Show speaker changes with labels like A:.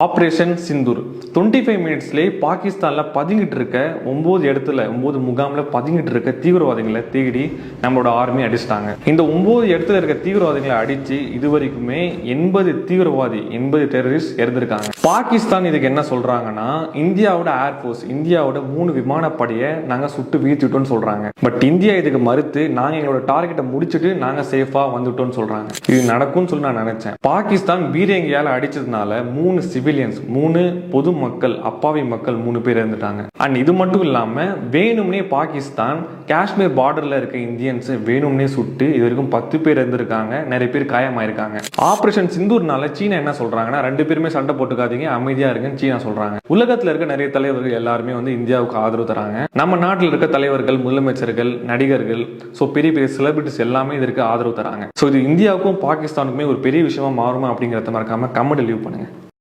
A: Operation Sindoor 25 மினிட்ஸ்லேயே பாகிஸ்தானில் பதுங்கிட்டு இருக்க 9 முகாமில் பதுங்கிட்டு இருக்க தீவிரவாதிகளை தேடி நம்மளோட ஆர்மி அடிச்சிட்டாங்க. இந்த 9 இடத்துல இருக்க தீவிரவாதிகளை அடிச்சு இதுவரைக்குமே 80 டெரரிஸ்ட் இறந்திருக்காங்க. பாகிஸ்தான் இதுக்கு என்ன சொல்றாங்கன்னா, இந்தியாவோட ஏர்ஃபோர்ஸ், இந்தியாவோட 3 விமானப்படையை நாங்கள் சுட்டு வீழ்த்திட்டோம்னு சொல்றாங்க. பட் இந்தியா இதுக்கு மறுத்து நாங்கள் எங்களோட டார்கெட்டை முடிச்சுட்டு நாங்கள் சேஃபா வந்துட்டோம்னு சொல்றாங்க. இது நடக்கும்னு சொல்லி நான் நினைச்சேன். பாகிஸ்தான் பீரங்கியால் அடிச்சதுனால 3 பொதுமக்கள், அப்பாவி மக்கள் 3 பேர் இருந்துட்டாங்க. அண்ட் இது மட்டும் இல்லாம வேணும்னே பாகிஸ்தான் காஷ்மீர் பார்டர்ல இருக்க இந்தியன்ஸ் வேணும்னே சுட்டு இது வரைக்கும் 10 பேர் இருந்திருக்காங்க, நிறைய பேர் காயமாயிருக்காங்க. ஆபரேஷன் சிந்தூர்னால சீனா என்ன சொல்றாங்கன்னா, 2 பேருமே சண்டை போட்டுக்காதீங்க, அமைதியா இருக்குன்னு சீனா சொல்றாங்க. உலகத்துல இருக்க நிறைய தலைவர்கள் எல்லாருமே இந்தியாவுக்கு ஆதரவு தராங்க. நம்ம நாட்டில் இருக்க தலைவர்கள், முதலமைச்சர்கள், நடிகர்கள், பெரிய பெரிய செலிபிரிட்டிஸ் எல்லாமே இதற்கு ஆதரவு தராங்க. இது இந்தியாவுக்கும் பாகிஸ்தானுக்குமே ஒரு பெரிய விஷயமா மாறுமா அப்படிங்கறத மறக்காம கமெண்ட் லீவ் பண்ணுங்க.